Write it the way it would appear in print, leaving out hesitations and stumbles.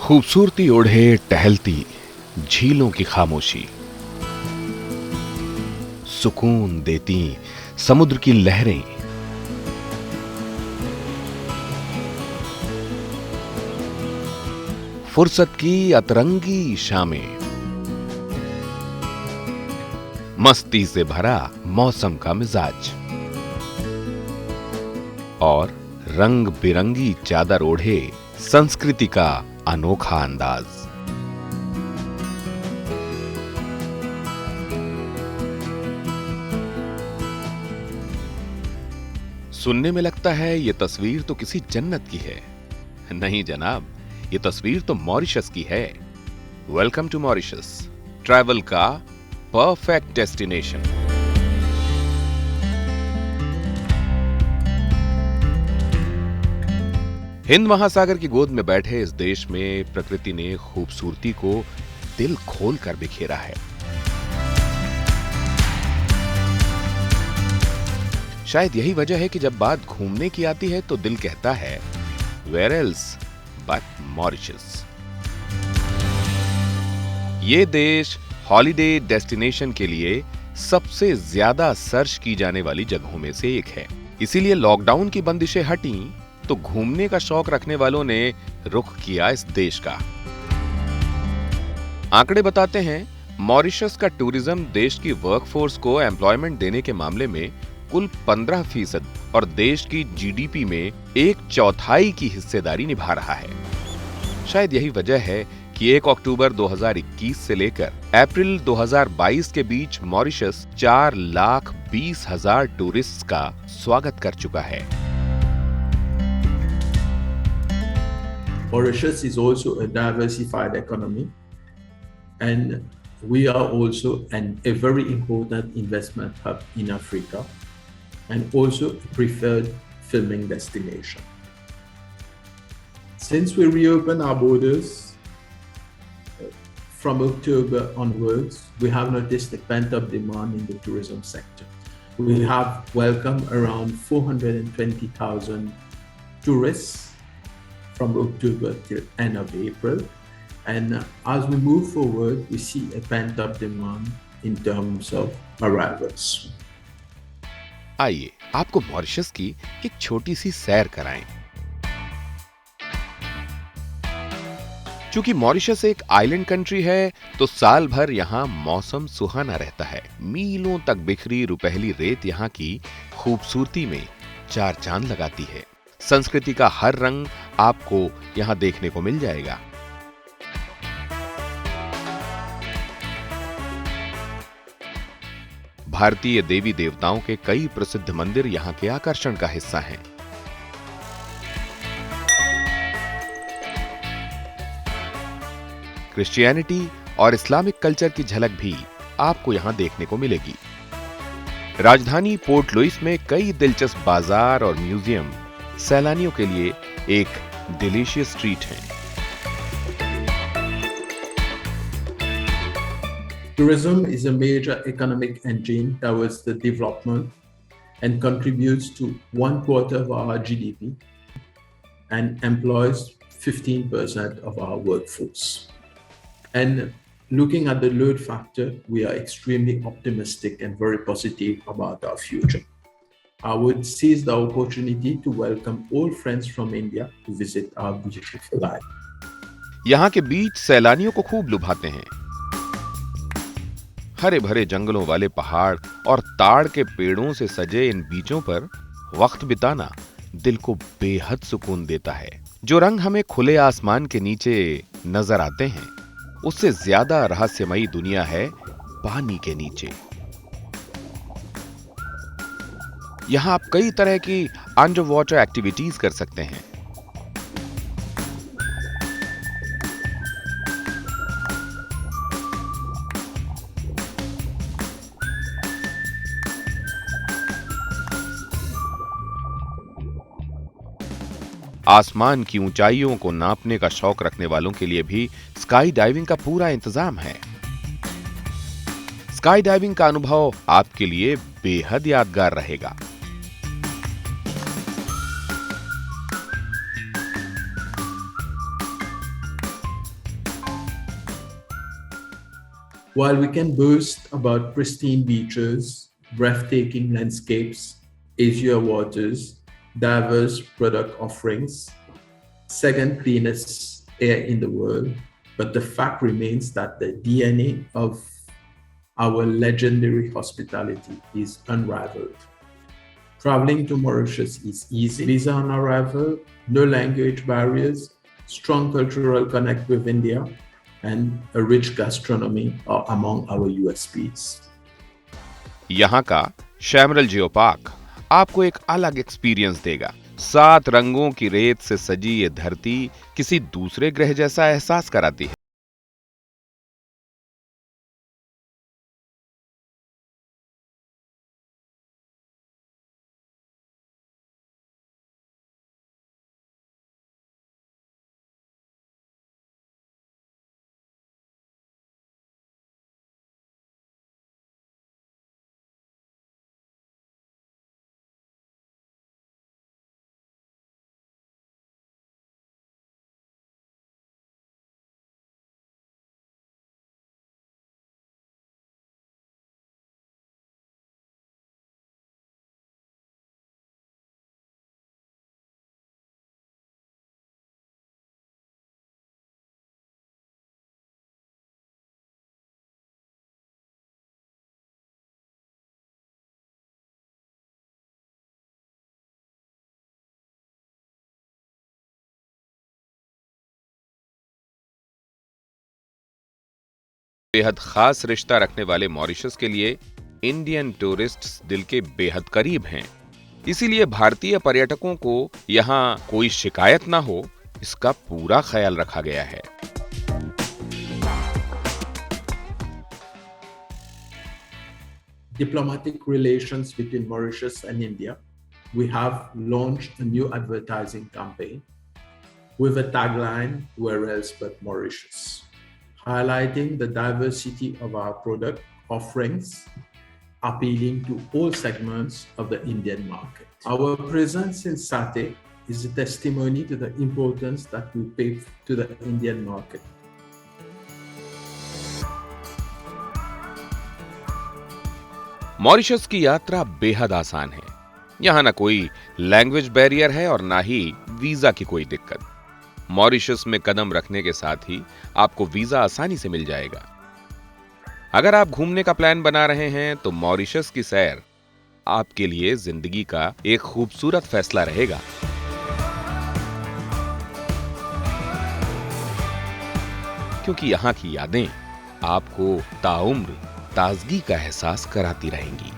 खूबसूरती ओढ़े टहलती झीलों की खामोशी, सुकून देती समुद्र की लहरें, फुर्सत की अतरंगी शामें, मस्ती से भरा मौसम का मिजाज और रंग बिरंगी चादर ओढ़े संस्कृति का अनोखा अंदाज। सुनने में लगता है ये तस्वीर तो किसी जन्नत की है। नहीं जनाब, ये तस्वीर तो मॉरिशस की है। वेलकम टू मॉरिशस, ट्रैवल का परफेक्ट डेस्टिनेशन। हिंद महासागर की गोद में बैठे इस देश में प्रकृति ने खूबसूरती को दिल खोल कर बिखेरा है। शायद यही वजह है कि जब बात घूमने की आती है तो दिल कहता है वेयर एल्स बट मॉरिशस। ये देश हॉलिडे डेस्टिनेशन के लिए सबसे ज्यादा सर्च की जाने वाली जगहों में से एक है। इसीलिए लॉकडाउन की बंदिशें हटी तो घूमने का शौक रखने वालों ने रुख किया इस देश का। आंकड़े बताते हैं मॉरिशस का टूरिज्म देश की वर्कफोर्स को एम्प्लॉयमेंट देने के मामले में कुल 15% और देश की जीडीपी में 1/4 की हिस्सेदारी निभा रहा है। शायद यही वजह है कि 1 अक्टूबर 2021 से लेकर अप्रैल 2022 के बीच मॉरिशस 4,20,000 टूरिस्ट्स का स्वागत कर चुका है। Mauritius is also a diversified economy, and we are also a very important investment hub in Africa, and also a preferred filming destination. Since we reopened our borders from October onwards, we have noticed a pent-up demand in the tourism sector. We have welcomed around 420,000 tourists from October till end of April, and as we move forward, we see a pent-up demand in terms of arrivals. आइए आपको Mauritius की एक छोटी सी सैर कराएं। चूंकि Mauritius एक island country है तो साल भर यहाँ मौसम सुहाना रहता है। मीलों तक बिखरी रुपहली रेत यहाँ की खूबसूरती में चार चांद लगाती है। संस्कृति का हर रंग आपको यहां देखने को मिल जाएगा। भारतीय देवी देवताओं के कई प्रसिद्ध मंदिर यहां के आकर्षण का हिस्सा हैं। क्रिश्चियनिटी और इस्लामिक कल्चर की झलक भी आपको यहां देखने को मिलेगी। राजधानी पोर्ट लुइस में कई दिलचस्प बाजार और म्यूजियम सैलानियों के लिए एक डिलीशियस ट्रीट है। Tourism is a major economic engine towards the development and contributes to 1/4 of our GDP and employs 15% of our workforce. And looking at the load factor, we are extremely optimistic and very positive about our future. I would seize the opportunity to welcome all friends from India to visit our beautiful island. यहाँ के बीच सैलानियों को खूब लुभाते हैं। हरे भरे जंगलों वाले पहाड़ और ताड़ के पेड़ों से सजे इन बीचों पर वक्त बिताना दिल को बेहद सुकून देता है। जो रंग हमें खुले आसमान के नीचे नजर आते हैं, उससे ज्यादा रहस्यमयी दुनिया है पानी के नीचे। यहां आप कई तरह की अंडर वाटर एक्टिविटीज कर सकते हैं। आसमान की ऊंचाइयों को नापने का शौक रखने वालों के लिए भी स्काई डाइविंग का पूरा इंतजाम है। स्काई डाइविंग का अनुभव आपके लिए बेहद यादगार रहेगा। While we can boast about pristine beaches, breathtaking landscapes, azure waters, diverse product offerings, second cleanest air in the world, but the fact remains that the DNA of our legendary hospitality is unrivaled. Traveling to Mauritius is easy. Visa on arrival, no language barriers, strong cultural connect with India, and a rich gastronomy are among our USPs. यहाँ का शैमरल geo park आपको एक अलग experience देगा। 7 रंगों की रेत से सजी ये धरती किसी दूसरे ग्रह जैसा एहसास कराती है। बेहद खास रिश्ता रखने वाले मॉरिशस के लिए इंडियन टूरिस्ट्स दिल के बेहद करीब हैं। इसीलिए भारतीय पर्यटकों को यहाँ कोई शिकायत ना हो, इसका पूरा ख्याल रखा गया है। Diplomatic relations between Mauritius and India, we have launched a new advertising campaign with a tagline, "Where else but Mauritius," highlighting the diversity of our product offerings, appealing to all segments of the Indian market. Our presence in Satay is a testimony to the importance that we pay to the Indian market. Mauritius की यात्रा बेहद आसान है। यहाँ ना कोई language barrier है और ना ही वीजा की कोई दिक्कत। मॉरिशस में कदम रखने के साथ ही आपको वीजा आसानी से मिल जाएगा। अगर आप घूमने का प्लान बना रहे हैं तो मॉरिशस की सैर आपके लिए जिंदगी का एक खूबसूरत फैसला रहेगा। क्योंकि यहाँ की यादें आपको ताउम्र ताजगी का एहसास कराती रहेंगी।